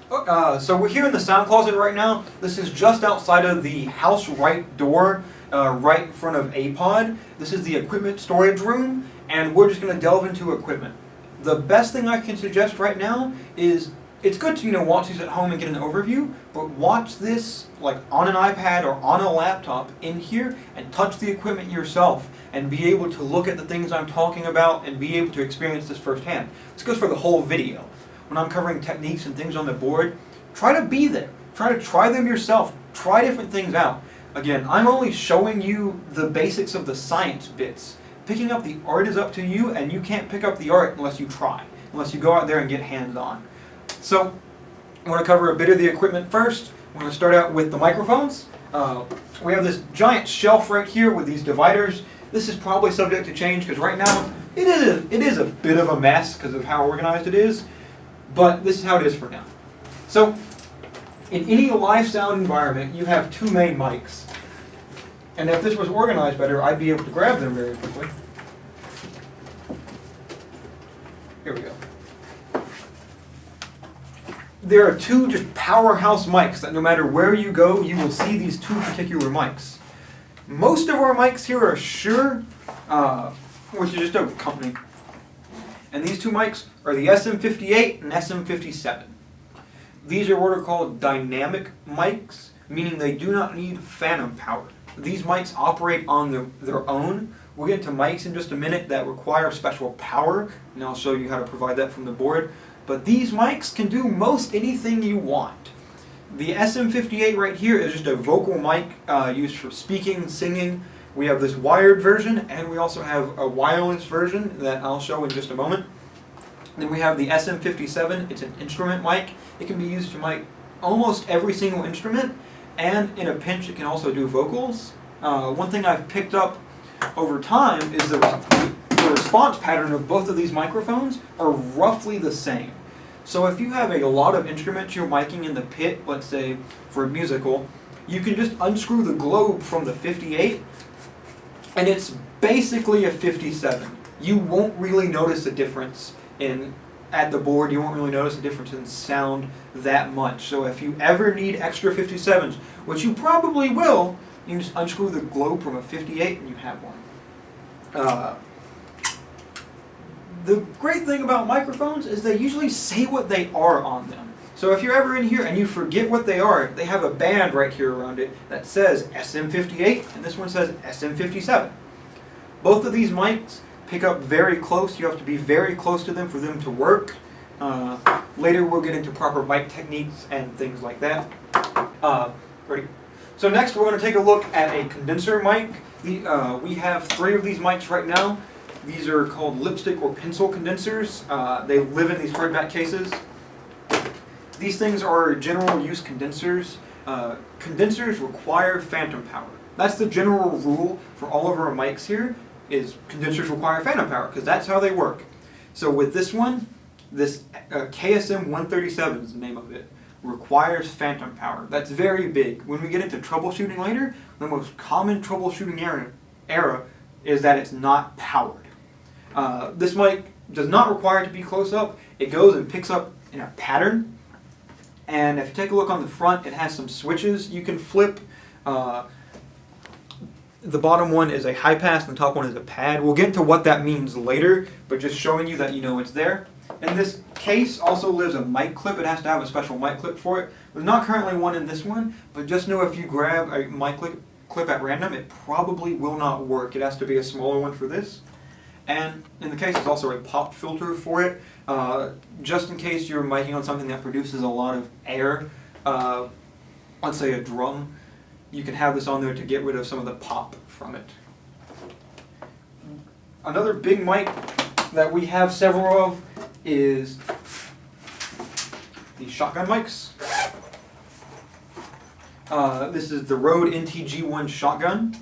So we're here in the sound closet right now. This is just outside of the house right door, right in front of APOD. This is the equipment storage room, and we're just going to delve into equipment. The best thing I can suggest right now is, it's good to watch these at home and get an overview, but watch this like on an iPad or on a laptop in here and touch the equipment yourself and be able to look at the things I'm talking about and be able to experience this firsthand. This goes for the whole video. When I'm covering techniques and things on the board, try to be there. Try to try them yourself. Try different things out. Again, I'm only showing you the basics of the science bits. Picking up the art is up to you, and you can't pick up the art unless you try, unless you go out there and get hands-on. So, I'm going to cover a bit of the equipment first. We're going to start out with the microphones. We have this giant shelf right here with these dividers. This is probably subject to change because right now it is a bit of a mess because of how organized it is. But this is how it is for now. So, in any live sound environment, you have two main mics. And if this was organized better, I'd be able to grab them very quickly. Here we go. There are two just powerhouse mics that no matter where you go, you will see these two particular mics. Most of our mics here are Shure, which is just a company. And these two mics are the SM58 and SM57. These are what are called dynamic mics, meaning they do not need phantom power. These mics operate on their own. We'll get into mics in just a minute that require special power, and I'll show you how to provide that from the board. But these mics can do most anything you want. The SM58 right here is just a vocal mic used for speaking, singing. We have this wired version, and we also have a wireless version that I'll show in just a moment. Then we have the SM57. It's an instrument mic. It can be used to mic almost every single instrument, and in a pinch it can also do vocals. One thing I've picked up over time is the response pattern of both of these microphones are roughly the same. So if you have a lot of instruments you're miking in the pit, let's say for a musical, you can just unscrew the globe from the 58 and it's basically a 57. You won't really notice a difference at the board. You won't really notice a difference in sound that much. So if you ever need extra 57s, which you probably will, you can just unscrew the globe from a 58 and you have one. The great thing about microphones is they usually say what they are on them. So if you're ever in here and you forget what they are, they have a band right here around it that says SM58 and this one says SM57. Both of these mics pick up very close. You have to be very close to them for them to work. Later we'll get into proper mic techniques and things like that. Ready? So next we're going to take a look at a condenser mic. We have 3 of these mics right now. These are called lipstick or pencil condensers. They live in these hardback cases. These things are general use condensers. Condensers require phantom power. That's the general rule for all of our mics here, is condensers require phantom power, because that's how they work. So with this one, this KSM 137 is the name of it, requires phantom power. That's very big. When we get into troubleshooting later, the most common troubleshooting error is that it's not powered. This mic does not require it to be close up. It goes and picks up in a pattern. And if you take a look on the front, it has some switches you can flip. The bottom one is a high pass and the top one is a pad. We'll get into what that means later, but just showing you that you know it's there. And this case also lives a mic clip. It has to have a special mic clip for it. There's not currently one in this one, but just know if you grab a mic clip at random, it probably will not work. It has to be a smaller one for this. And in the case, there's also a pop filter for it, just in case you're miking on something that produces a lot of air, let's say a drum. You can have this on there to get rid of some of the pop from it. Another big mic that we have several of is the shotgun mics. This is the Rode NTG1 shotgun.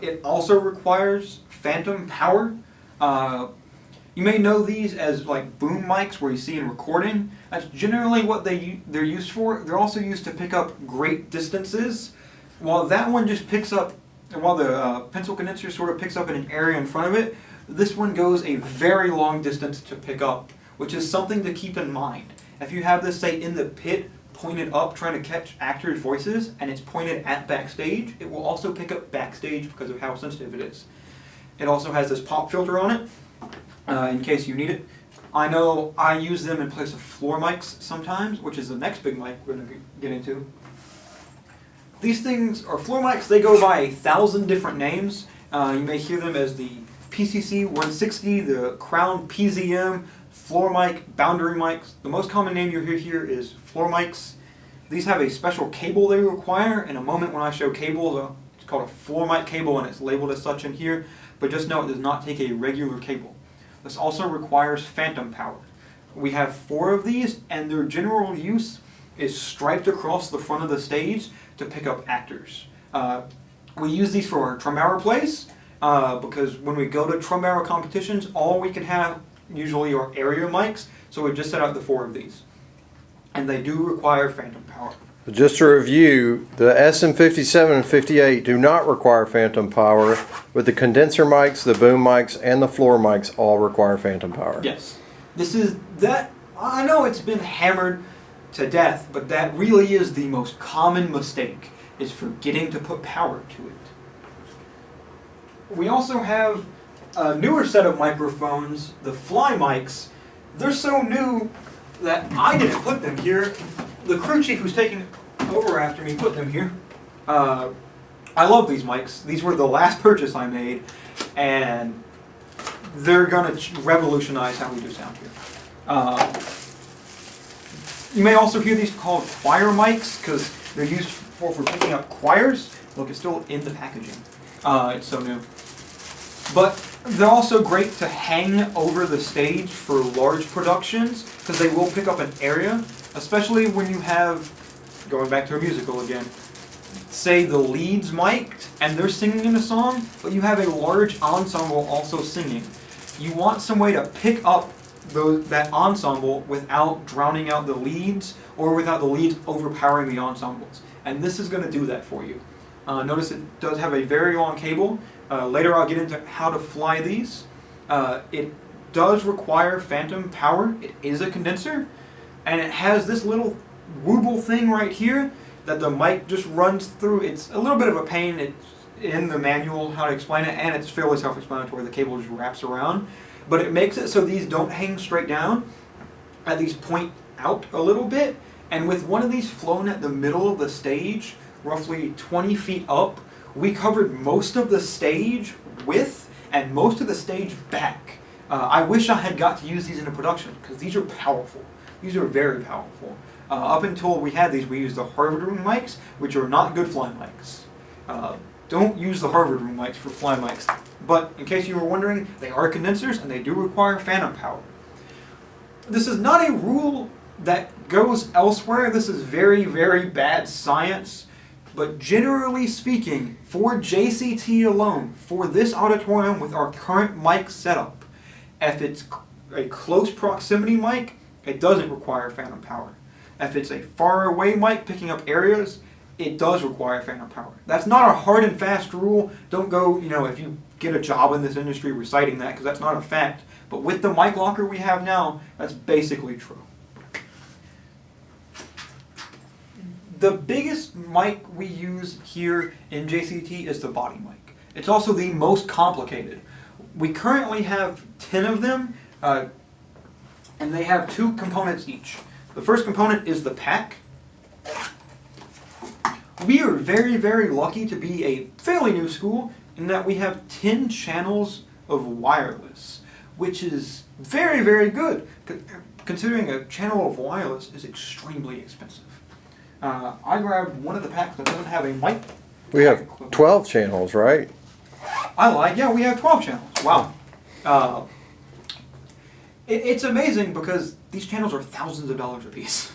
It also requires phantom power. You may know these as like boom mics where you see in recording. That's generally what they're used for. They're also used to pick up great distances. While that one just picks up, while the pencil condenser sort of picks up in an area in front of it, this one goes a very long distance to pick up, which is something to keep in mind. If you have this, say, in the pit, pointed up trying to catch actors' voices, and it's pointed at backstage, it will also pick up backstage because of how sensitive it is. It also has this pop filter on it, in case you need it. I know I use them in place of floor mics sometimes, which is the next big mic we're going to get into. These things are floor mics. They go by 1,000 different names. You may hear them as the PCC 160, the Crown PZM, floor mic, boundary mics. The most common name you hear here is floor mics. These have a special cable they require. In a moment when I show cables, it's called a floor mic cable and it's labeled as such in here. But just know it does not take a regular cable. This also requires phantom power. We have 4 of these, and their general use is striped across the front of the stage to pick up actors. We use these for our drum hour plays, because when we go to drum hour competitions, all we can have usually are area mics, so we just set out the 4 of these. And they do require phantom power. Just to review, the SM57 and 58 do not require phantom power, but the condenser mics, the boom mics, and the floor mics all require phantom power. Yes. This is that. I know it's been hammered to death, but that really is the most common mistake, is forgetting to put power to it. We also have a newer set of microphones, the fly mics. They're so new that I didn't put them here. The crew chief who's taking over after me put them here. I love these mics. These were the last purchase I made, and they're going to revolutionize how we do sound here. You may also hear these called choir mics because they're used for picking up choirs. Look, it's still in the packaging. It's so new. But they're also great to hang over the stage for large productions because they will pick up an area, especially when you have, going back to a musical again, say the lead's mic'd and they're singing in a song, but you have a large ensemble also singing. You want some way to pick up that ensemble without drowning out the leads or without the leads overpowering the ensembles. And this is going to do that for you. Notice it does have a very long cable. Later I'll get into how to fly these. It does require phantom power. It is a condenser. And it has this little wooble thing right here that the mic just runs through. It's a little bit of a pain. It's in the manual how to explain it, and it's fairly self-explanatory. The cable just wraps around. But it makes it so these don't hang straight down. These point out a little bit. And with one of these flown at the middle of the stage, roughly 20 feet up, we covered most of the stage width and most of the stage back. I wish I had got to use these in a production because these are powerful. These are very powerful. Up until we had these, we used the Harvard Room mics, which are not good fly mics. Don't use the Harvard Room mics for fly mics. But in case you were wondering, they are condensers and they do require phantom power. This is not a rule that goes elsewhere. This is very, very bad science. But generally speaking, for JCT alone, for this auditorium with our current mic setup, if it's a close proximity mic, it doesn't require phantom power. If it's a far away mic picking up areas, it does require phantom power. That's not a hard and fast rule. Don't go, if you get a job in this industry reciting that, because that's not a fact. But with the mic locker we have now, that's basically true. The biggest mic we use here in JCT is the body mic. It's also the most complicated. We currently have 10 of them, and they have 2 components each. The first component is the pack. We are very, very lucky to be a fairly new school in that we have 10 channels of wireless, which is very, very good, considering a channel of wireless is extremely expensive. I grabbed one of the packs that doesn't have a mic. We have 12 channels, right? Yeah, we have 12 channels. Wow. It's amazing because these channels are thousands of dollars a piece.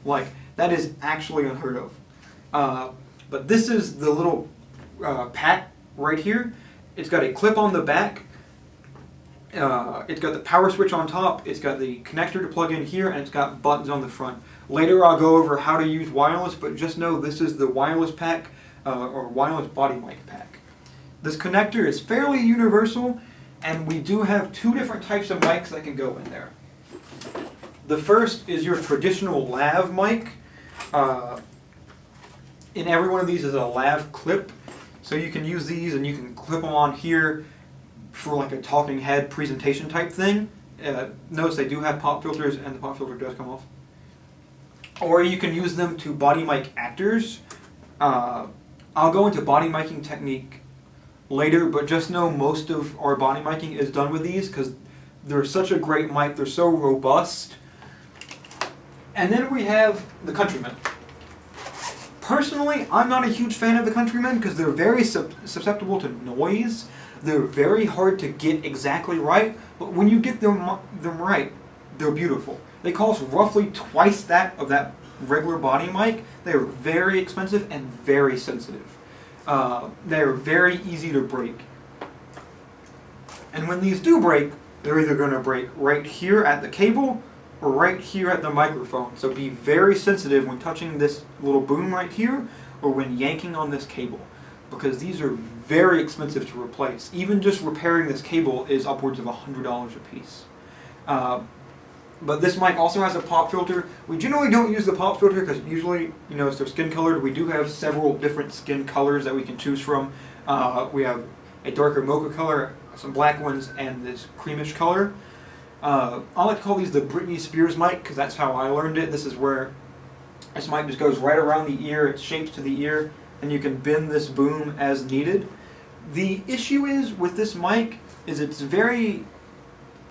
Like, that is actually unheard of. But this is the little pack right here. It's got a clip on the back. It's got the power switch on top. It's got the connector to plug in here, and it's got buttons on the front. Later I'll go over how to use wireless, but just know this is the wireless pack, or wireless body mic pack. This connector is fairly universal, and we do have 2 different types of mics that can go in there. The first is your traditional lav mic. In every one of these is a lav clip, so you can use these and you can clip them on here for like a talking head presentation type thing. Notice they do have pop filters, and the pop filter does come off. Or you can use them to body mic actors. I'll go into body miking technique later, but just know most of our body miking is done with these because they're such a great mic, they're so robust. And then we have the Countryman. Personally, I'm not a huge fan of the Countryman because they're very susceptible to noise. They're very hard to get exactly right, but when you get them right, they're beautiful. They cost roughly twice that of that regular body mic. They're very expensive and very sensitive. They're very easy to break. And when these do break, they're either going to break right here at the cable or right here at the microphone. So be very sensitive when touching this little boom right here or when yanking on this cable, because these are very expensive to replace. Even just repairing this cable is upwards of $100 a piece. But this mic also has a pop filter. We generally don't use the pop filter because usually, if they're skin colored, we do have several different skin colors that we can choose from. We have a darker mocha color, some black ones, and this creamish color. I like to call these the Britney Spears mic because that's how I learned it. This is where this mic just goes right around the ear, it's shaped to the ear, and you can bend this boom as needed. The issue is with this mic is it's very,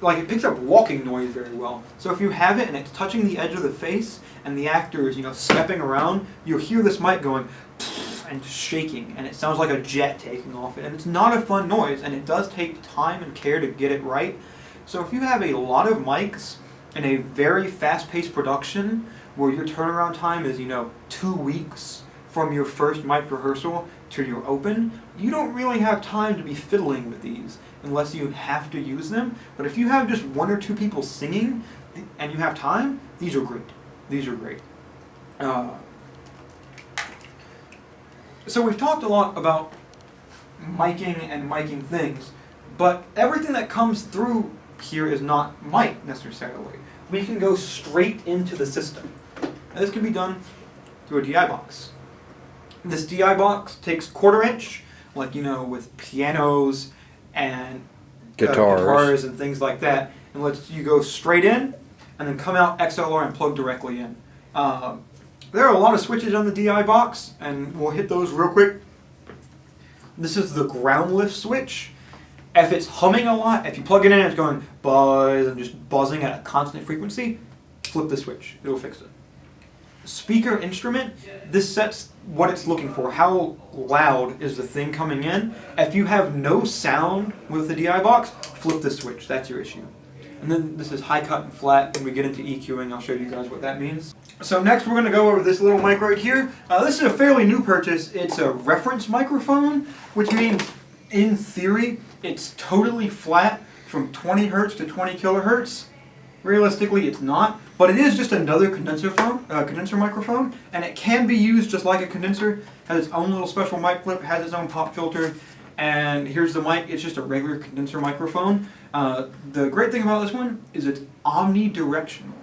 it picks up walking noise very well. So if you have it and it's touching the edge of the face and the actor is, stepping around, you'll hear this mic going and shaking, and it sounds like a jet taking off. And it's not a fun noise, and it does take time and care to get it right. So if you have a lot of mics in a very fast-paced production where your turnaround time is, 2 weeks from your first mic rehearsal to your open, you don't really have time to be fiddling with these unless you have to use them. But if you have just 1 or 2 people singing and you have time, these are great. These are great. So we've talked a lot about miking and miking things, but everything that comes through here is not mic necessarily. We can go straight into the system. And this can be done through a DI box. This DI box takes 1/4 inch, with pianos and guitars and things like that, and lets you go straight in and then come out XLR and plug directly in. There are a lot of switches on the DI box, and we'll hit those real quick. This is the ground lift switch. If it's humming a lot, if you plug it in and it's going buzz and just buzzing at a constant frequency, flip the switch. It'll fix it. Speaker instrument, this sets what it's looking for. How loud is the thing coming in? If you have no sound with the DI box, flip the switch. That's your issue. And then this is high cut and flat. When we get into EQing, I'll show you guys what that means. So next we're going to go over this little mic right here. This is a fairly new purchase. It's a reference microphone, which means in theory it's totally flat from 20 hertz to 20 kilohertz. Realistically, it's not, but it is just another condenser microphone, and it can be used just like a condenser. Has its own little special mic clip, has its own pop filter, and here's the mic. It's just a regular condenser microphone. The great thing about this one is it's omnidirectional.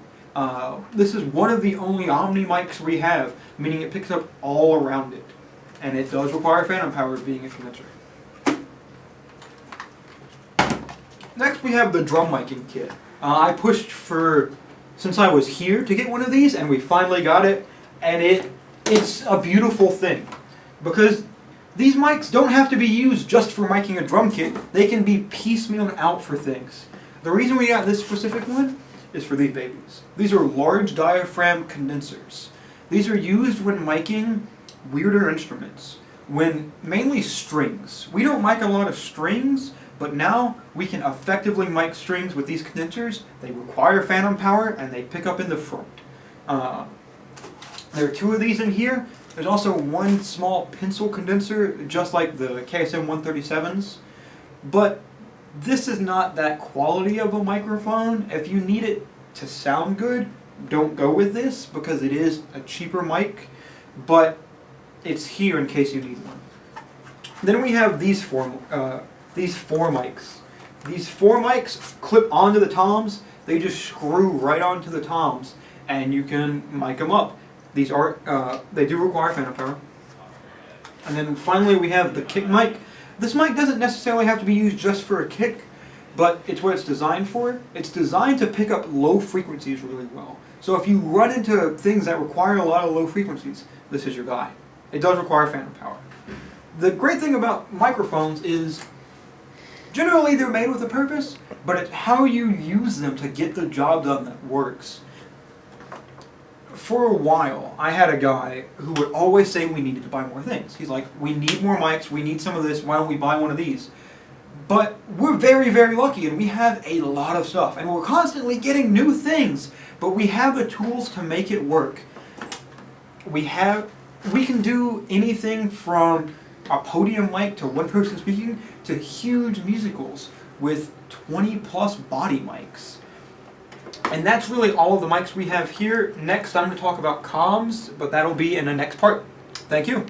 This is one of the only omni mics we have, meaning it picks up all around it, and it does require phantom power being a condenser. Next we have the drum miking kit. I pushed since I was here to get one of these, and we finally got it, and it's a beautiful thing. Because these mics don't have to be used just for miking a drum kit, they can be piecemealed out for things. The reason we got this specific one is for these babies. These are large diaphragm condensers. These are used when miking weirder instruments, mainly strings. We don't mic a lot of strings, but now we can effectively mic strings with these condensers. They require phantom power and they pick up in the front. There are 2 of these in here. There's also one small pencil condenser, just like the KSM 137s. But this is not that quality of a microphone. If you need it to sound good, don't go with this because it is a cheaper mic, but it's here in case you need one. Then we have these four mics. These 4 mics clip onto the toms. They just screw right onto the toms, and you can mic them up. These are, they do require phantom power. And then finally we have the kick mic. This mic doesn't necessarily have to be used just for a kick, but it's what it's designed for. It's designed to pick up low frequencies really well. So if you run into things that require a lot of low frequencies, this is your guy. It does require phantom power. The great thing about microphones is generally they're made with a purpose, but it's how you use them to get the job done that works. For a while, I had a guy who would always say we needed to buy more things. He's like, we need more mics, we need some of this, why don't we buy one of these? But we're very, very lucky, and we have a lot of stuff, and we're constantly getting new things, but we have the tools to make it work. We can do anything from a podium mic to one person speaking to huge musicals with 20 plus body mics. And that's really all of the mics we have here. Next, I'm going to talk about comms, but that'll be in the next part. Thank you.